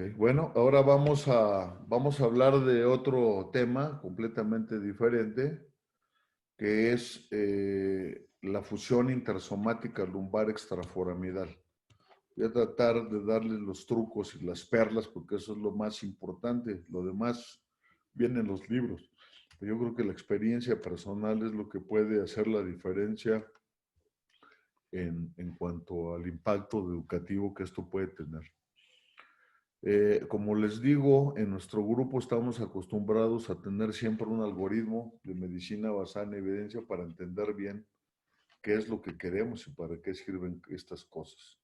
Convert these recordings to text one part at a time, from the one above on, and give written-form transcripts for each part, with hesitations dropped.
Ok, bueno, ahora vamos a hablar de otro tema completamente diferente, que es la fusión intersomática lumbar extraforamidal. Voy a tratar de darles los trucos y las perlas porque eso es lo más importante. Lo demás viene en los libros. Pero yo creo que la experiencia personal es lo que puede hacer la diferencia en cuanto al impacto educativo que esto puede tener. Como les digo, en nuestro grupo estamos acostumbrados a tener siempre un algoritmo de medicina basada en evidencia para entender bien qué es lo que queremos y para qué sirven estas cosas.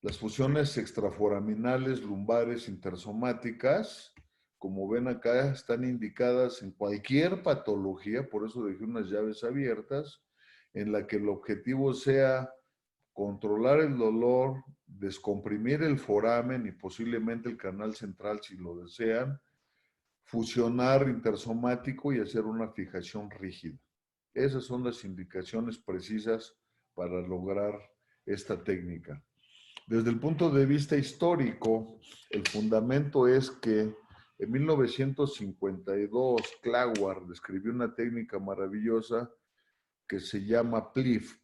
Las fusiones extraforaminales, lumbares, intersomáticas, como ven acá, están indicadas en cualquier patología, por eso dejé unas llaves abiertas, en la que el objetivo sea controlar el dolor, descomprimir el foramen y posiblemente el canal central si lo desean, fusionar intersomático y hacer una fijación rígida. Esas son las indicaciones precisas para lograr esta técnica. Desde el punto de vista histórico, el fundamento es que en 1952 Claward describió una técnica maravillosa que se llama PLIF,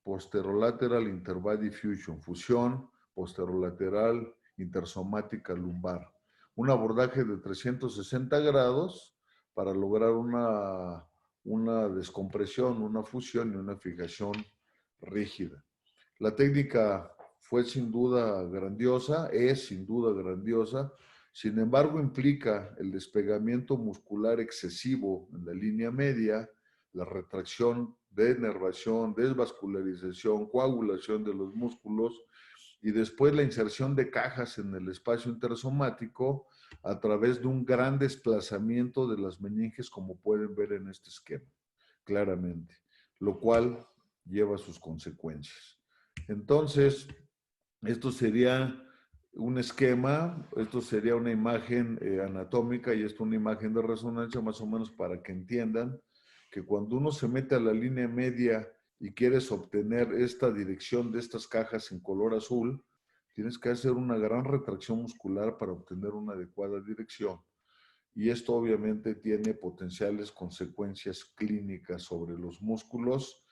Posterolateral Interbody Fusion, fusión posterolateral intersomática lumbar. Un abordaje de 360 grados para lograr una descompresión, una fusión y una fijación rígida. La técnica fue sin duda grandiosa, es sin duda grandiosa, sin embargo implica el despegamiento muscular excesivo en la línea media, la retracción, denervación, desvascularización, coagulación de los músculos y después la inserción de cajas en el espacio intersomático a través de un gran desplazamiento de las meninges, como pueden ver en este esquema, claramente, lo cual lleva sus consecuencias. Entonces, esto sería un esquema, esto sería una imagen anatómica y esto una imagen de resonancia más o menos para que entiendan que cuando uno se mete a la línea media y quieres obtener esta dirección de estas cajas en color azul, tienes que hacer una gran retracción muscular para obtener una adecuada dirección. Y esto obviamente tiene potenciales consecuencias clínicas sobre los músculos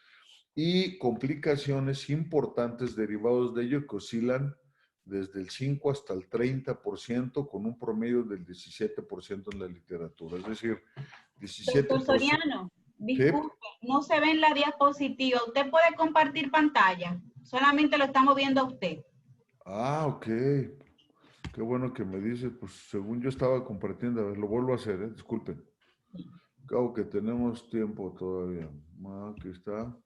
y complicaciones importantes derivados de ello que oscilan desde el 5 hasta el 30%, con un promedio del 17% en la literatura. Es decir, Doctor 17%. Soriano, ¿Sí? disculpe, no se ve en la diapositiva. ¿Usted puede compartir pantalla? Solamente lo estamos viendo a usted. Ah, ok. Qué bueno que me dice. Pues según yo estaba compartiendo, a ver, lo vuelvo a hacer, ¿eh? Disculpen. Claro que tenemos tiempo todavía. Ah, aquí está.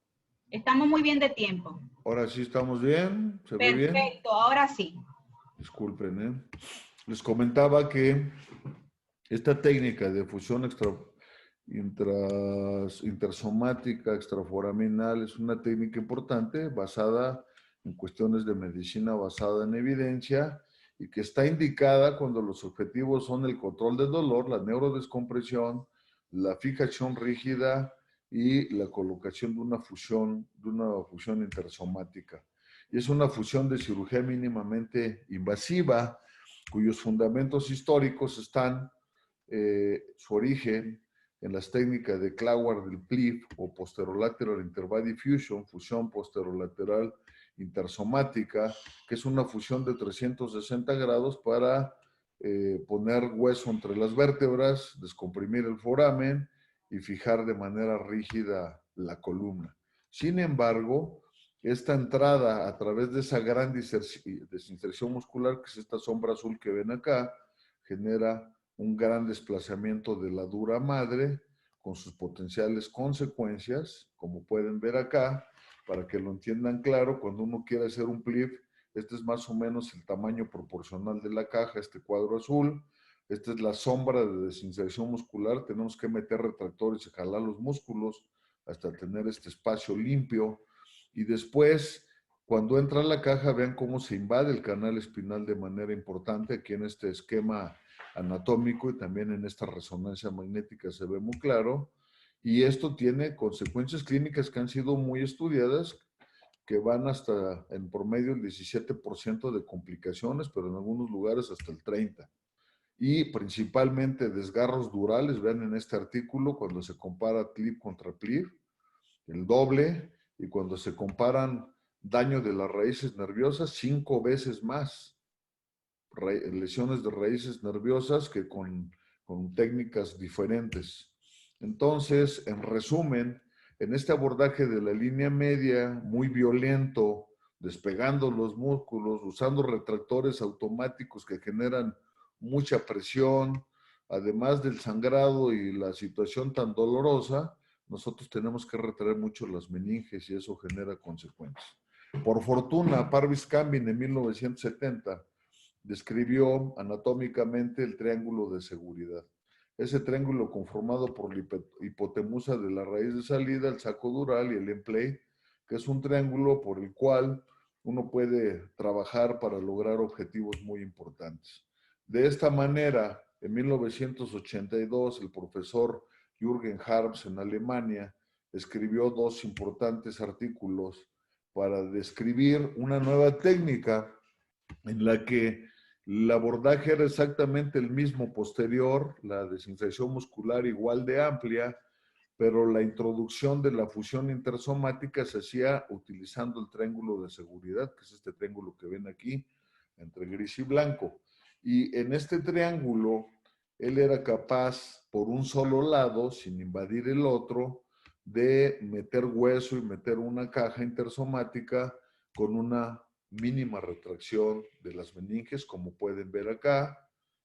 Estamos muy bien de tiempo. Ahora sí estamos bien. ¿Se ve bien? Perfecto, ahora sí. Disculpen, ¿eh? Les comentaba que esta técnica de fusión intersomática extraforaminal es una técnica importante basada en cuestiones de medicina basada en evidencia y que está indicada cuando los objetivos son el control del dolor, la neurodescompresión, la fijación rígida y la colocación de una fusión intersomática. Y es una fusión de cirugía mínimamente invasiva, cuyos fundamentos históricos están su origen en las técnicas de Claward del PLIF o Posterolateral Interbody Fusion, fusión posterolateral intersomática, que es una fusión de 360 grados para poner hueso entre las vértebras, descomprimir el foramen y fijar de manera rígida la columna. Sin embargo, esta entrada a través de esa gran desinserción muscular, que es esta sombra azul que ven acá, genera un gran desplazamiento de la dura madre con sus potenciales consecuencias, como pueden ver acá, para que lo entiendan claro, cuando uno quiere hacer un PLIF, este es más o menos el tamaño proporcional de la caja, este cuadro azul, esta es la sombra de desinserción muscular, tenemos que meter retractores y jalar los músculos hasta tener este espacio limpio, y después, cuando entra la caja, vean cómo se invade el canal espinal de manera importante, aquí en este esquema anatómico y también en esta resonancia magnética se ve muy claro, y esto tiene consecuencias clínicas que han sido muy estudiadas, que van hasta en promedio el 17% de complicaciones, pero en algunos lugares hasta el 30%. Y principalmente desgarros durales, vean en este artículo cuando se compara PLIF contra PLIF, el doble, y cuando se comparan daño de las raíces nerviosas, 5 veces más lesiones de raíces nerviosas que con técnicas diferentes. Entonces, en resumen, en este abordaje de la línea media, muy violento, despegando los músculos, usando retractores automáticos que generan mucha presión, además del sangrado y la situación tan dolorosa, nosotros tenemos que retraer mucho las meninges y eso genera consecuencias. Por fortuna, Parvis Campbell en 1970 describió anatómicamente el triángulo de seguridad. Ese triángulo conformado por la hipotenusa de la raíz de salida, el saco dural y el emplay, que es un triángulo por el cual uno puede trabajar para lograr objetivos muy importantes. De esta manera, en 1982, el profesor Jürgen Harms en Alemania escribió 2 importantes artículos para describir una nueva técnica en la que el abordaje era exactamente el mismo posterior, la desinfección muscular igual de amplia, pero la introducción de la fusión intersomática se hacía utilizando el triángulo de seguridad, que es este triángulo que ven aquí, entre gris y blanco. Y en este triángulo, él era capaz, por un solo lado, sin invadir el otro, de meter hueso y meter una caja intersomática con una mínima retracción de las meninges, como pueden ver acá.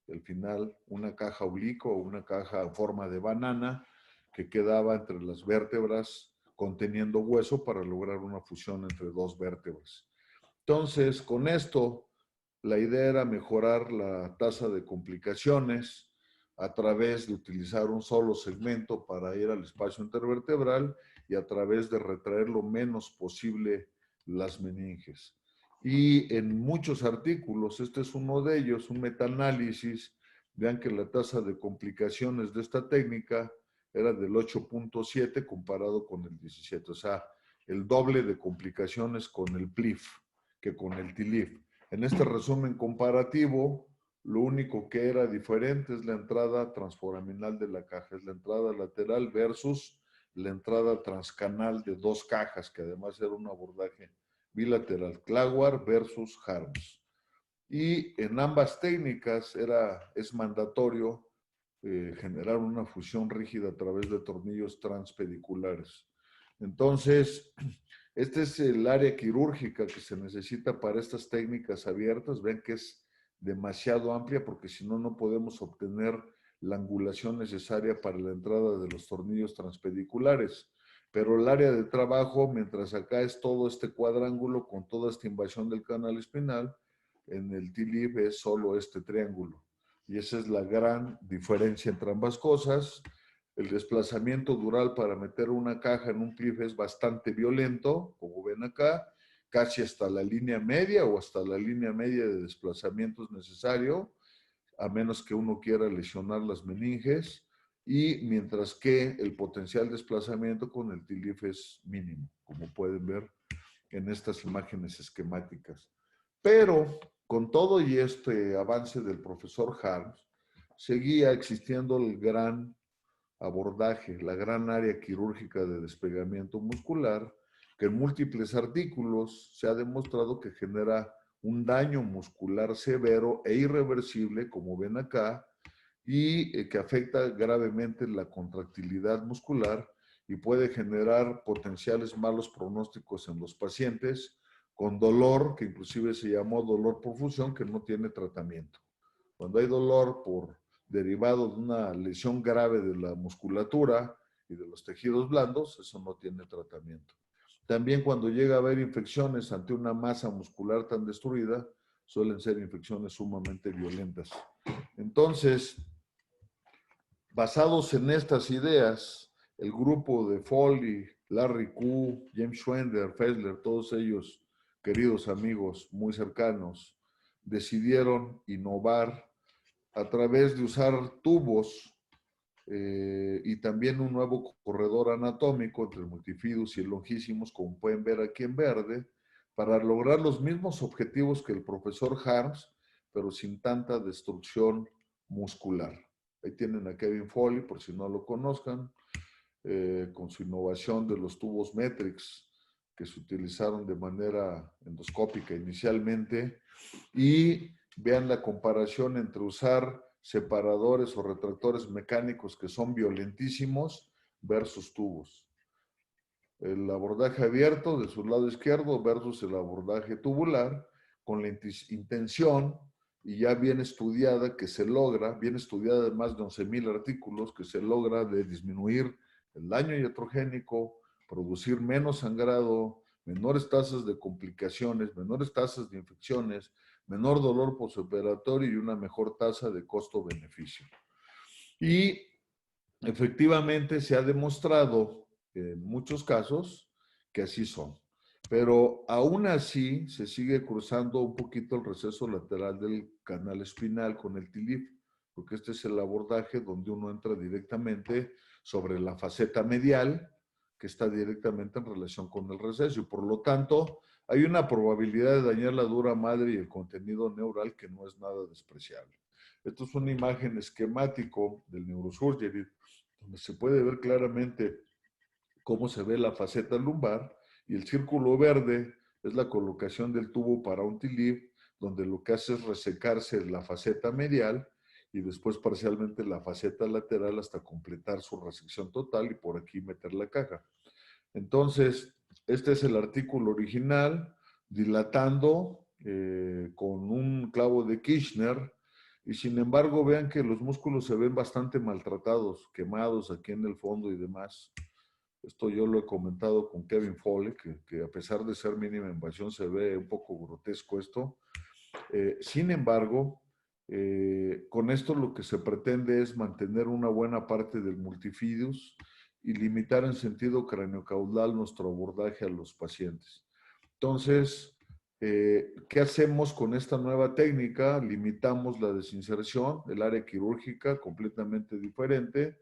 Al final, una caja oblicua o una caja en forma de banana que quedaba entre las vértebras conteniendo hueso para lograr una fusión entre 2 vértebras. Entonces, con esto, la idea era mejorar la tasa de complicaciones a través de utilizar un solo segmento para ir al espacio intervertebral y a través de retraer lo menos posible las meninges. Y en muchos artículos, este es uno de ellos, un metaanálisis, vean que la tasa de complicaciones de esta técnica era del 8.7 comparado con el 17, o sea, el doble de complicaciones con el PLIF que con el TLIF. En este resumen comparativo, lo único que era diferente es la entrada transforaminal de la caja, es la entrada lateral versus la entrada transcanal de 2 cajas, que además era un abordaje bilateral, Clawar versus Harms. Y en ambas técnicas es mandatorio generar una fusión rígida a través de tornillos transpediculares. Entonces, este es el área quirúrgica que se necesita para estas técnicas abiertas. Ven que es demasiado amplia porque si no, no podemos obtener la angulación necesaria para la entrada de los tornillos transpediculares. Pero el área de trabajo, mientras acá es todo este cuadrángulo con toda esta invasión del canal espinal, en el TLIF es solo este triángulo. Y esa es la gran diferencia entre ambas cosas. El desplazamiento dural para meter una caja en un PLIF es bastante violento, como ven acá, casi hasta la línea media o hasta la línea media de desplazamiento es necesario, a menos que uno quiera lesionar las meninges, y mientras que el potencial desplazamiento con el TLIF es mínimo, como pueden ver en estas imágenes esquemáticas. Pero con todo y este avance del profesor Harms, seguía existiendo el gran abordaje, la gran área quirúrgica de despegamiento muscular, que en múltiples artículos se ha demostrado que genera un daño muscular severo e irreversible, como ven acá, y que afecta gravemente la contractilidad muscular y puede generar potenciales malos pronósticos en los pacientes con dolor, que inclusive se llamó dolor por fusión, que no tiene tratamiento. Cuando hay dolor derivado de una lesión grave de la musculatura y de los tejidos blandos, eso no tiene tratamiento. También cuando llega a haber infecciones ante una masa muscular tan destruida, suelen ser infecciones sumamente violentas. Entonces, basados en estas ideas, el grupo de Foley, Larry Q, James Schwender, Fessler, todos ellos, queridos amigos muy cercanos, decidieron innovar a través de usar tubos y también un nuevo corredor anatómico entre el multifidus y el longísimos, como pueden ver aquí en verde, para lograr los mismos objetivos que el profesor Harms, pero sin tanta destrucción muscular. Ahí tienen a Kevin Foley, por si no lo conozcan, con su innovación de los tubos Metrix, que se utilizaron de manera endoscópica inicialmente, y vean la comparación entre usar separadores o retractores mecánicos que son violentísimos versus tubos. El abordaje abierto de su lado izquierdo versus el abordaje tubular, con la intención, y ya bien estudiada, que se logra, bien estudiada de más de 11,000 artículos, que se logra de disminuir el daño iatrogénico, producir menos sangrado, menores tasas de complicaciones, menores tasas de infecciones, menor dolor postoperatorio y una mejor tasa de costo-beneficio. Y efectivamente se ha demostrado en muchos casos que así son. Pero aún así se sigue cruzando un poquito el receso lateral del canal espinal con el TLIF, porque este es el abordaje donde uno entra directamente sobre la faceta medial, que está directamente en relación con el receso, y por lo tanto hay una probabilidad de dañar la dura madre y el contenido neural que no es nada despreciable. Esto es una imagen esquemático del neurosurgery, donde se puede ver claramente cómo se ve la faceta lumbar, y el círculo verde es la colocación del tubo para un TLIF, donde lo que hace es resecarse la faceta medial y después parcialmente la faceta lateral hasta completar su resección total y por aquí meter la caja. Entonces, este es el artículo original, dilatando con un clavo de Kirchner, y sin embargo vean que los músculos se ven bastante maltratados, quemados aquí en el fondo y demás. Esto yo lo he comentado con Kevin Foley, que a pesar de ser mínima invasión se ve un poco grotesco esto. Sin embargo, con esto lo que se pretende es mantener una buena parte del multifidus y limitar en sentido craniocaudal nuestro abordaje a los pacientes. Entonces, ¿qué hacemos con esta nueva técnica? Limitamos la desinserción, el área quirúrgica completamente diferente,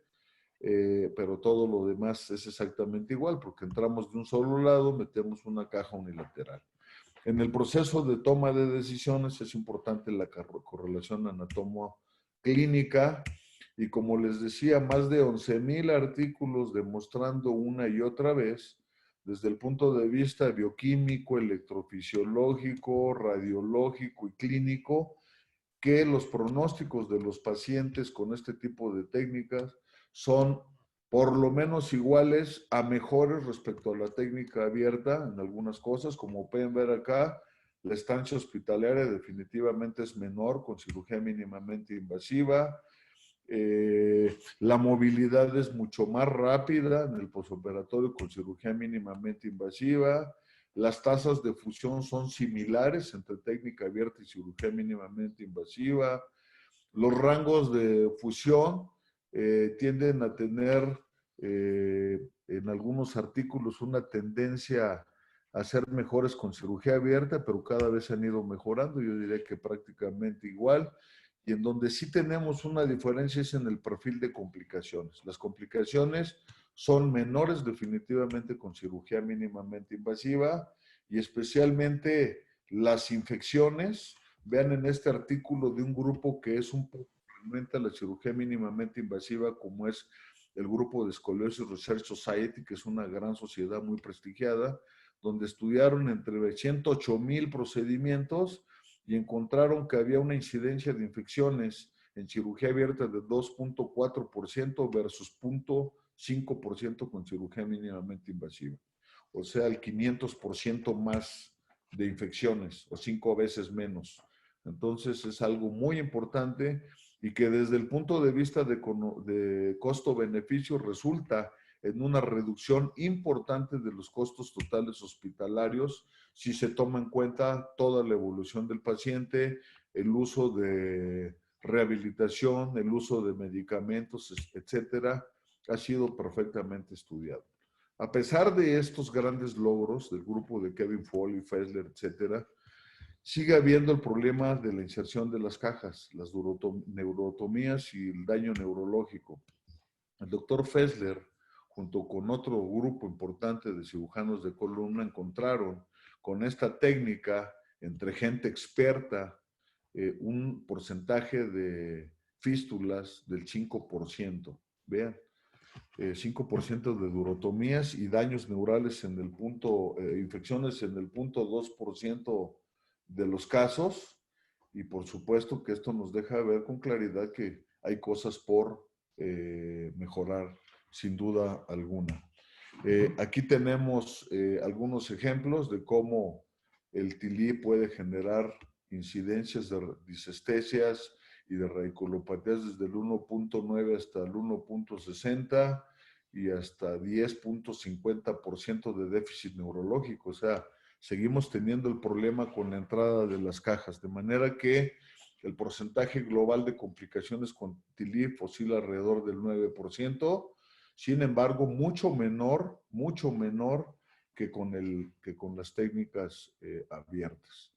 pero todo lo demás es exactamente igual, porque entramos de un solo lado, metemos una caja unilateral. En el proceso de toma de decisiones es importante la correlación anatomo-clínica, y como les decía, más de 11,000 artículos demostrando una y otra vez, desde el punto de vista bioquímico, electrofisiológico, radiológico y clínico, que los pronósticos de los pacientes con este tipo de técnicas son por lo menos iguales a mejores respecto a la técnica abierta en algunas cosas. Como pueden ver acá, la estancia hospitalaria definitivamente es menor con cirugía mínimamente invasiva. La movilidad es mucho más rápida en el posoperatorio con cirugía mínimamente invasiva. Las tasas de fusión son similares entre técnica abierta y cirugía mínimamente invasiva. Los rangos de fusión tienden a tener en algunos artículos una tendencia a ser mejores con cirugía abierta, pero cada vez han ido mejorando, yo diría que prácticamente igual. Y en donde sí tenemos una diferencia es en el perfil de complicaciones. Las complicaciones son menores definitivamente con cirugía mínimamente invasiva, y especialmente las infecciones. Vean en este artículo de un grupo que es un poco diferente a la cirugía mínimamente invasiva, como es el grupo de Scoliosis Research Society, que es una gran sociedad muy prestigiada, donde estudiaron entre 108,000 procedimientos y encontraron que había una incidencia de infecciones en cirugía abierta de 2.4% versus 0.5% con cirugía mínimamente invasiva. O sea, el 500% más de infecciones o 5 veces menos. Entonces es algo muy importante y que desde el punto de vista de costo-beneficio resulta en una reducción importante de los costos totales hospitalarios si se toma en cuenta toda la evolución del paciente, el uso de rehabilitación, el uso de medicamentos, etcétera, ha sido perfectamente estudiado. A pesar de estos grandes logros del grupo de Kevin Foley, Fessler, etcétera, sigue habiendo el problema de la inserción de las cajas, las neurotomías y el daño neurológico. El doctor Fessler, junto con otro grupo importante de cirujanos de columna, encontraron con esta técnica, entre gente experta, un porcentaje de fístulas del 5%. Vean, 5% de durotomías y daños neurales en el punto, infecciones en el 0.2% de los casos. Y por supuesto que esto nos deja ver con claridad que hay cosas por mejorar, sin duda alguna. Aquí tenemos algunos ejemplos de cómo el TILI puede generar incidencias de disestesias y de radiculopatías desde el 1.9 hasta el 1.60 y hasta 10.50% de déficit neurológico. O sea, seguimos teniendo el problema con la entrada de las cajas, de manera que el porcentaje global de complicaciones con TILIF oscila alrededor del 9%, sin embargo, mucho menor que con las técnicas abiertas.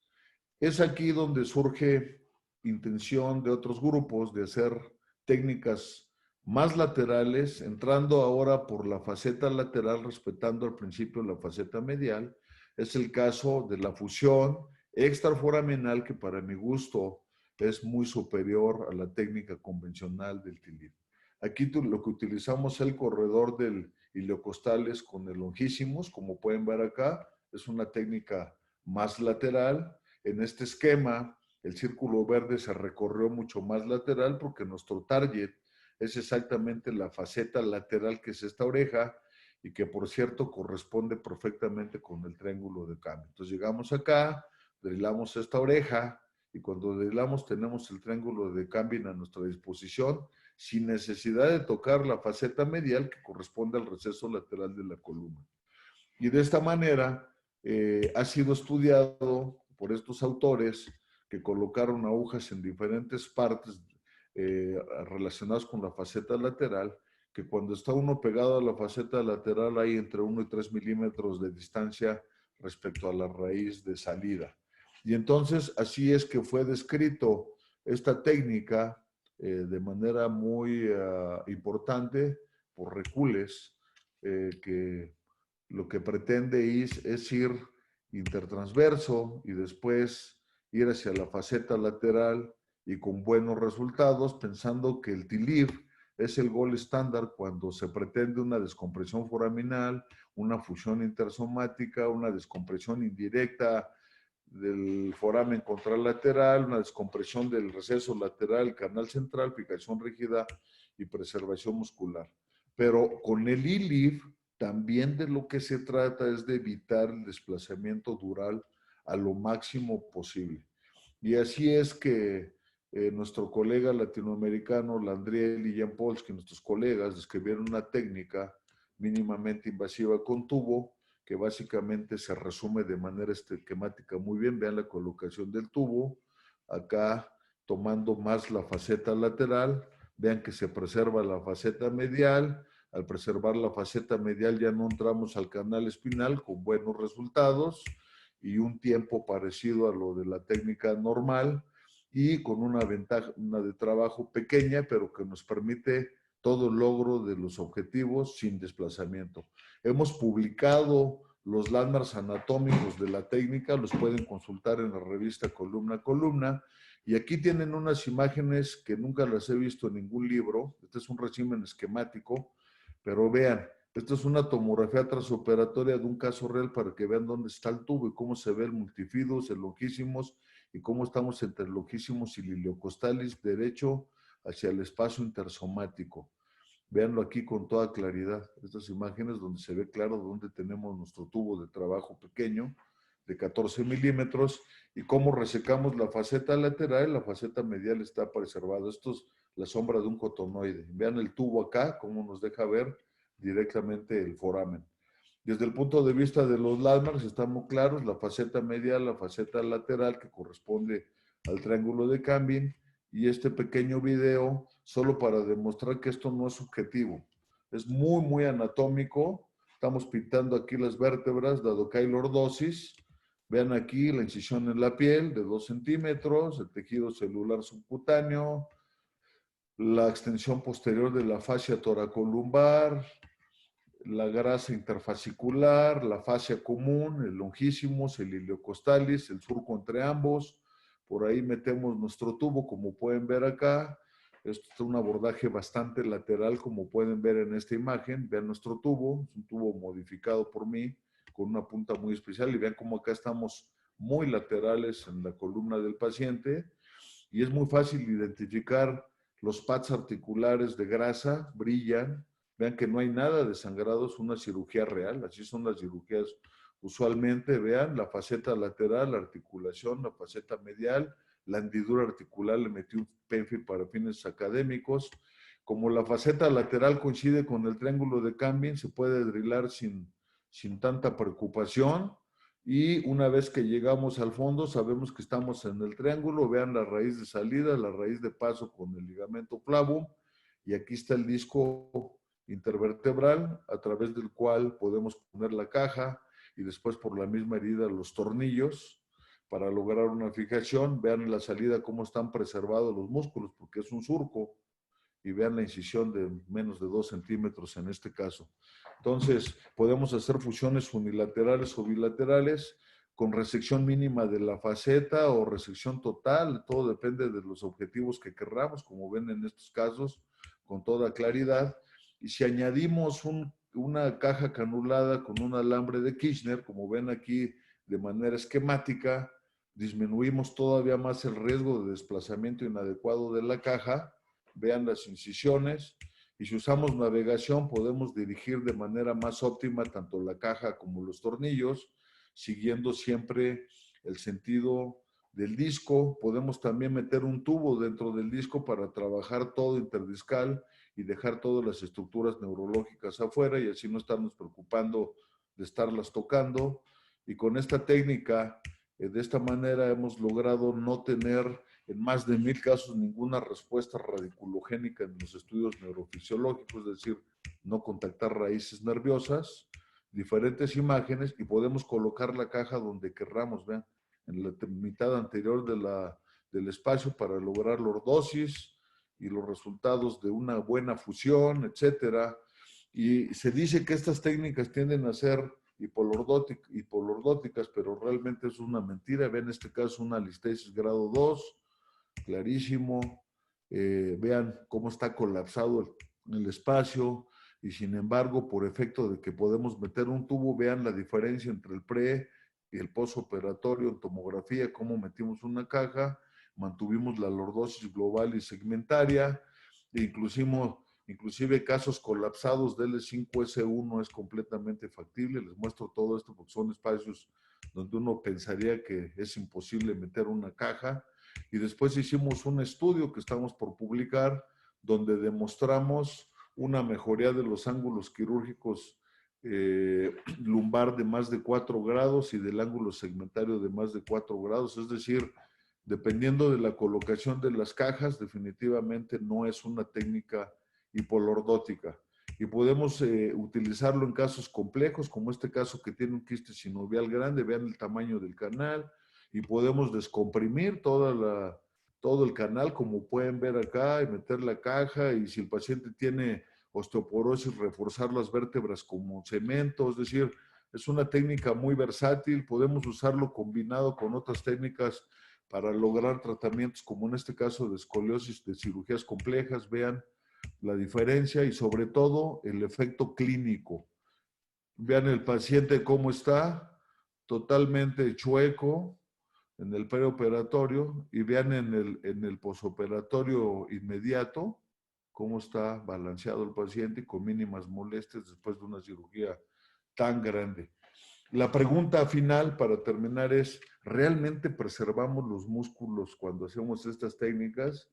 Es aquí donde surge intención de otros grupos de hacer técnicas más laterales, entrando ahora por la faceta lateral, respetando al principio la faceta medial. Es el caso de la fusión extraforaminal, que para mi gusto es muy superior a la técnica convencional del TILIF. Aquí lo que utilizamos es el corredor del iliocostales con el longísimos, como pueden ver acá, es una técnica más lateral. En este esquema, el círculo verde se recorrió mucho más lateral porque nuestro target es exactamente la faceta lateral que es esta oreja y que, por cierto, corresponde perfectamente con el triángulo de cambio. Entonces llegamos acá, drilamos esta oreja y cuando drilamos tenemos el triángulo de cambio a nuestra disposición sin necesidad de tocar la faceta medial que corresponde al receso lateral de la columna. Y de esta manera ha sido estudiado por estos autores que colocaron agujas en diferentes partes relacionadas con la faceta lateral, que cuando está uno pegado a la faceta lateral hay entre 1 y 3 milímetros de distancia respecto a la raíz de salida. Y entonces así es que fue descrito esta técnica de manera muy importante por Recules, que lo que pretende es ir intertransverso y después ir hacia la faceta lateral y con buenos resultados, pensando que el TILIF es el gol estándar cuando se pretende una descompresión foraminal, una fusión intersomática, una descompresión indirecta del foramen contralateral, una descompresión del receso lateral, canal central, fijación rígida y preservación muscular. Pero con el ILIF también de lo que se trata es de evitar el desplazamiento dural a lo máximo posible. Y así es que nuestro colega latinoamericano, Landriel y Jan Polsky, nuestros colegas, describieron una técnica mínimamente invasiva con tubo, que básicamente se resume de manera esquemática muy bien. Vean la colocación del tubo, acá tomando más la faceta lateral, vean que se preserva la faceta medial. Al preservar la faceta medial ya no entramos al canal espinal con buenos resultados y un tiempo parecido a lo de la técnica normal y con una ventaja, una de trabajo pequeña, pero que nos permite todo el logro de los objetivos sin desplazamiento. Hemos publicado los landmarks anatómicos de la técnica, los pueden consultar en la revista Columna a Columna, y aquí tienen unas imágenes que nunca las he visto en ningún libro. Este es un resumen esquemático, pero vean, esta es una tomografía transoperatoria de un caso real para que vean dónde está el tubo y cómo se ve el multifidus, el longísimos, y cómo estamos entre el longísimos y el iliocostalis derecho hacia el espacio intersomático. Véanlo aquí con toda claridad, estas imágenes donde se ve claro dónde tenemos nuestro tubo de trabajo pequeño de 14 milímetros y cómo resecamos la faceta lateral, la faceta medial está preservada. Esto es la sombra de un cotonoide. Vean el tubo acá, cómo nos deja ver directamente el foramen. Desde el punto de vista de los landmarks están muy claros, la faceta medial, la faceta lateral que corresponde al triángulo de Cambin, y este pequeño video solo para demostrar que esto no es subjetivo. Es muy, muy anatómico. Estamos pintando aquí las vértebras, dado que hay lordosis. Vean aquí la incisión en la piel de 2 centímetros, el tejido celular subcutáneo, la extensión posterior de la fascia toracolumbar, la grasa interfascicular, la fascia común, el longísimos, el iliocostalis, el surco entre ambos. Por ahí metemos nuestro tubo, como pueden ver acá. Esto es un abordaje bastante lateral, como pueden ver en esta imagen. Vean nuestro tubo, es un tubo modificado por mí, con una punta muy especial. Y vean cómo acá estamos muy laterales en la columna del paciente. Y es muy fácil identificar los pads articulares de grasa, brillan. Vean que no hay nada de sangrado, es una cirugía real, así son las cirugías usualmente. Vean la faceta lateral, la articulación, la faceta medial, la hendidura articular, le metí un PENFI para fines académicos. Como la faceta lateral coincide con el triángulo de Camping, se puede drilar sin tanta preocupación. Y una vez que llegamos al fondo, sabemos que estamos en el triángulo. Vean la raíz de salida, la raíz de paso con el ligamento flavum. Y aquí está el disco intervertebral, a través del cual podemos poner la caja y después por la misma herida los tornillos para lograr una fijación. Vean en la salida cómo están preservados los músculos, porque es un surco. Y vean la incisión de menos de 2 centímetros en este caso. Entonces, podemos hacer fusiones unilaterales o bilaterales con resección mínima de la faceta o resección total. Todo depende de los objetivos que querramos, como ven en estos casos, con toda claridad. Y si añadimos una caja canulada con un alambre de Kirchner, como ven aquí de manera esquemática, disminuimos todavía más el riesgo de desplazamiento inadecuado de la caja. Vean las incisiones. Y si usamos navegación, podemos dirigir de manera más óptima tanto la caja como los tornillos, siguiendo siempre el sentido del disco. Podemos también meter un tubo dentro del disco para trabajar todo interdiscal y dejar todas las estructuras neurológicas afuera, y así no estarnos preocupando de estarlas tocando. Y con esta técnica, de esta manera hemos logrado no tener en más de 1000 casos ninguna respuesta radiculogénica en los estudios neurofisiológicos, es decir, no contactar raíces nerviosas, diferentes imágenes, y podemos colocar la caja donde querramos. Vean, en la mitad anterior del espacio para lograr lordosis y los resultados de una buena fusión, etcétera. Y se dice que estas técnicas tienden a ser hipolordóticas, pero realmente es una mentira. Vean en este caso una listesis grado 2, clarísimo. Vean cómo está colapsado el espacio, y sin embargo, por efecto de que podemos meter un tubo, vean la diferencia entre el pre y el postoperatorio en tomografía, cómo metimos una caja, mantuvimos la lordosis global y segmentaria, e inclusive casos colapsados del L5S1 es completamente factible. Les muestro todo esto porque son espacios donde uno pensaría que es imposible meter una caja. Y después hicimos un estudio que estamos por publicar, donde demostramos una mejoría de los ángulos quirúrgicos lumbar de más de 4 grados y del ángulo segmentario de más de 4 grados. Es decir, dependiendo de la colocación de las cajas, definitivamente no es una técnica hipolordótica. Y podemos utilizarlo en casos complejos, como este caso que tiene un quiste sinovial grande. Vean el tamaño del canal, y podemos descomprimir todo el canal, como pueden ver acá, y meter la caja. Y si el paciente tiene osteoporosis, reforzar las vértebras como cemento. Es decir, es una técnica muy versátil. Podemos usarlo combinado con otras técnicas para lograr tratamientos, como en este caso de escoliosis, de cirugías complejas. Vean la diferencia y sobre todo el efecto clínico. Vean el paciente cómo está, totalmente chueco en el preoperatorio, y vean en el posoperatorio inmediato cómo está balanceado el paciente con mínimas molestias después de una cirugía tan grande. La pregunta final para terminar es, ¿realmente preservamos los músculos cuando hacemos estas técnicas?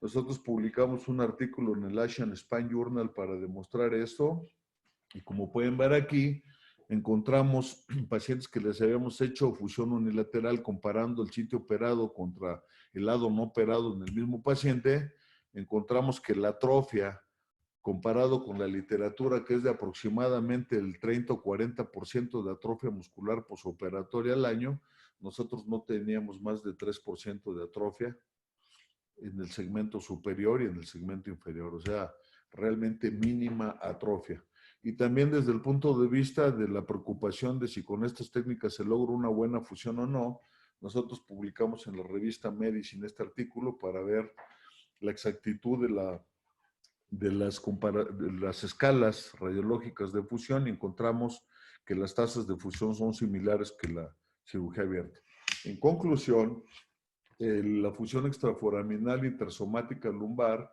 Nosotros publicamos un artículo en el Asian Spine Journal para demostrar esto, y como pueden ver aquí, encontramos pacientes que les habíamos hecho fusión unilateral comparando el sitio operado contra el lado no operado en el mismo paciente. Encontramos que la atrofia, comparado con la literatura, que es de aproximadamente el 30 o 40% de atrofia muscular posoperatoria al año, nosotros no teníamos más de 3% de atrofia. en el segmento superior y en el segmento inferior, o sea, realmente mínima atrofia. Y también desde el punto de vista de la preocupación de si con estas técnicas se logra una buena fusión o no, nosotros publicamos en la revista Medicine este artículo para ver la exactitud de las escalas radiológicas de fusión y encontramos que las tasas de fusión son similares que la cirugía abierta. En conclusión, la fusión extraforaminal intersomática lumbar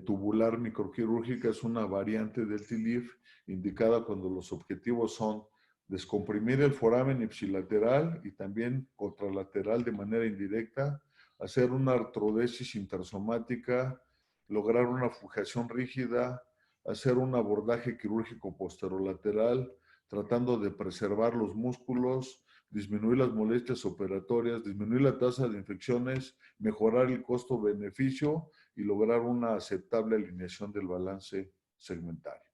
tubular microquirúrgica es una variante del TLIF indicada cuando los objetivos son descomprimir el foramen ipsilateral y también contralateral de manera indirecta, hacer una artrodesis intersomática, lograr una fujación rígida, hacer un abordaje quirúrgico posterolateral, tratando de preservar los músculos, disminuir las molestias operatorias, disminuir la tasa de infecciones, mejorar el costo-beneficio y lograr una aceptable alineación del balance segmentario.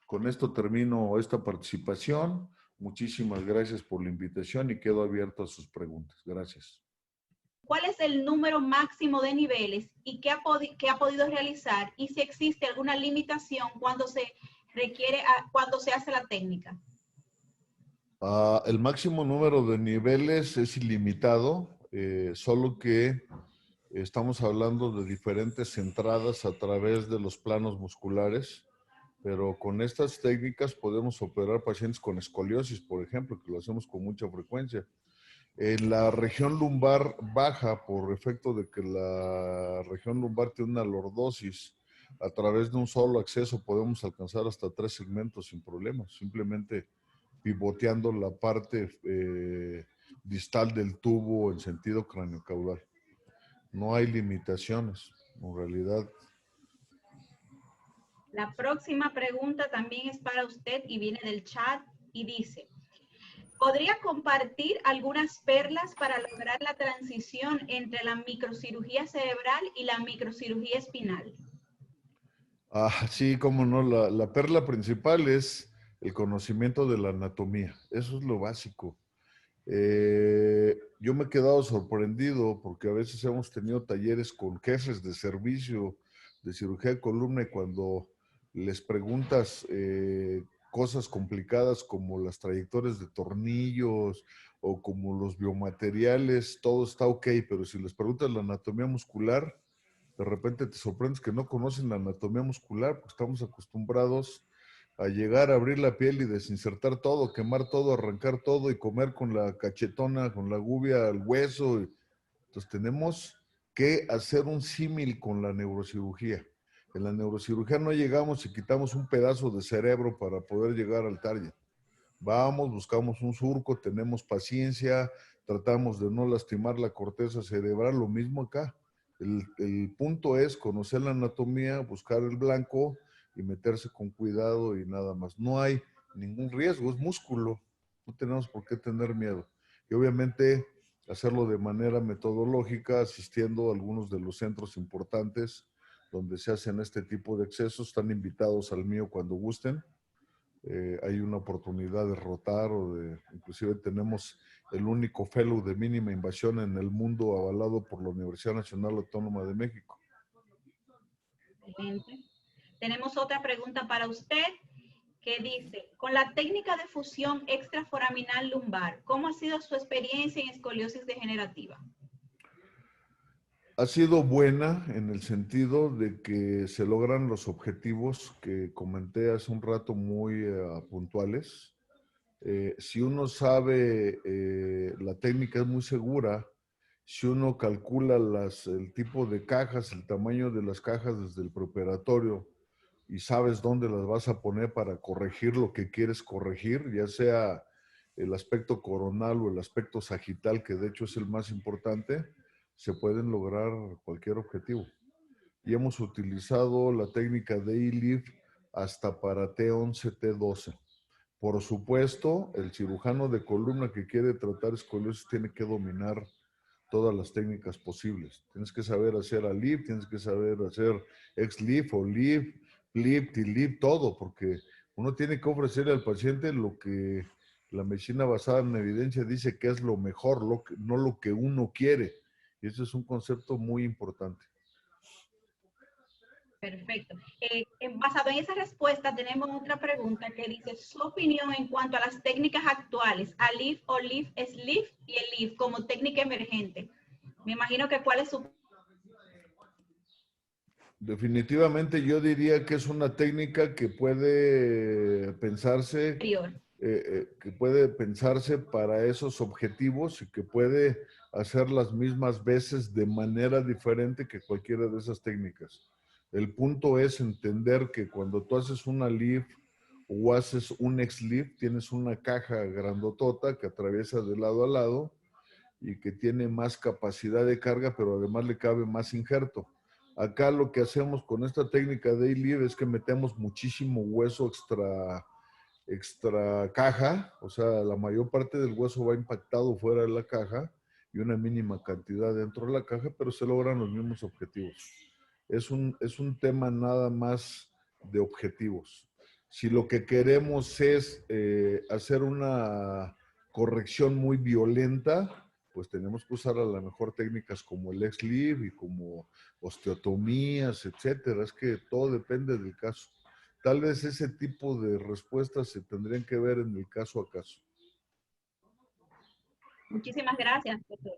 Con esto termino esta participación. Muchísimas gracias por la invitación y quedo abierto a sus preguntas. Gracias. ¿Cuál es el número máximo de niveles y qué ha podido realizar? Y si existe alguna limitación cuando se requiere, cuando se hace la técnica. El máximo número de niveles es ilimitado, solo que estamos hablando de diferentes entradas a través de los planos musculares, pero con estas técnicas podemos operar pacientes con escoliosis, por ejemplo, que lo hacemos con mucha frecuencia. En la región lumbar baja, por efecto de que la región lumbar tiene una lordosis, a través de un solo acceso podemos alcanzar hasta 3 segmentos sin problemas, simplemente pivoteando la parte distal del tubo en sentido craneocaudal. No hay limitaciones, en realidad. La próxima pregunta también es para usted y viene del chat y dice, ¿podría compartir algunas perlas para lograr la transición entre la microcirugía cerebral y la microcirugía espinal? Sí, cómo no, la perla principal es el conocimiento de la anatomía, eso es lo básico. Yo me he quedado sorprendido porque a veces hemos tenido talleres con jefes de servicio de cirugía de columna y cuando les preguntas cosas complicadas como las trayectorias de tornillos o como los biomateriales, todo está ok, pero si les preguntas la anatomía muscular, de repente te sorprendes que no conocen la anatomía muscular porque estamos acostumbrados a llegar a abrir la piel y desinsertar todo, quemar todo, arrancar todo y comer con la cachetona, con la gubia al hueso. Entonces tenemos que hacer un símil con la neurocirugía. En la neurocirugía no llegamos y quitamos un pedazo de cerebro para poder llegar al target. Vamos, buscamos un surco, tenemos paciencia, tratamos de no lastimar la corteza cerebral, lo mismo acá. El punto es conocer la anatomía, buscar el blanco y meterse con cuidado y nada más. No hay ningún riesgo, es músculo, no tenemos por qué tener miedo. Y obviamente hacerlo de manera metodológica, asistiendo a algunos de los centros importantes donde se hacen este tipo de excesos. Están invitados al mío cuando gusten. Hay una oportunidad de rotar o de, inclusive tenemos el único fellow de mínima invasión en el mundo avalado por la Universidad Nacional Autónoma de México. Excelente. Tenemos otra pregunta para usted que dice, con la técnica de fusión extraforaminal lumbar, ¿cómo ha sido su experiencia en escoliosis degenerativa? Ha sido buena en el sentido de que se logran los objetivos que comenté hace un rato muy puntuales. Si uno sabe, la técnica es muy segura. Si uno calcula el tipo de cajas, el tamaño de las cajas desde el preoperatorio y sabes dónde las vas a poner para corregir lo que quieres corregir, ya sea el aspecto coronal o el aspecto sagital, que de hecho es el más importante, se pueden lograr cualquier objetivo. Y hemos utilizado la técnica de E-Lift hasta para T11, T12. Por supuesto, el cirujano de columna que quiere tratar escoliosis tiene que dominar todas las técnicas posibles. Tienes que saber hacer A-Lift, tienes que saber hacer X-Lift o Lift, Lift y Lift, todo, porque uno tiene que ofrecerle al paciente lo que la medicina basada en evidencia dice que es lo mejor, no lo que uno quiere. Y ese es un concepto muy importante. Perfecto. Basado en esa respuesta, tenemos otra pregunta que dice su opinión en cuanto a las técnicas actuales, ALIF o LIF, SLIF y el LIF como técnica emergente. Me imagino que cuál es su... Definitivamente yo diría que es una técnica Superior. que puede pensarse para esos objetivos y que puede hacer las mismas veces de manera diferente que cualquiera de esas técnicas. El punto es entender que cuando tú haces una LIF o haces un ex-LIF, tienes una caja grandotota que atraviesa de lado a lado y que tiene más capacidad de carga, pero además le cabe más injerto. Acá lo que hacemos con esta técnica de A-Live es que metemos muchísimo hueso extra caja, o sea, la mayor parte del hueso va impactado fuera de la caja y una mínima cantidad dentro de la caja, pero se logran los mismos objetivos. Es un tema nada más de objetivos. Si lo que queremos es hacer una corrección muy violenta, pues tenemos que usar a lo mejor técnicas como el ex-live y como osteotomías, etcétera. Es que todo depende del caso. Tal vez ese tipo de respuestas se tendrían que ver en el caso a caso. Muchísimas gracias, doctor.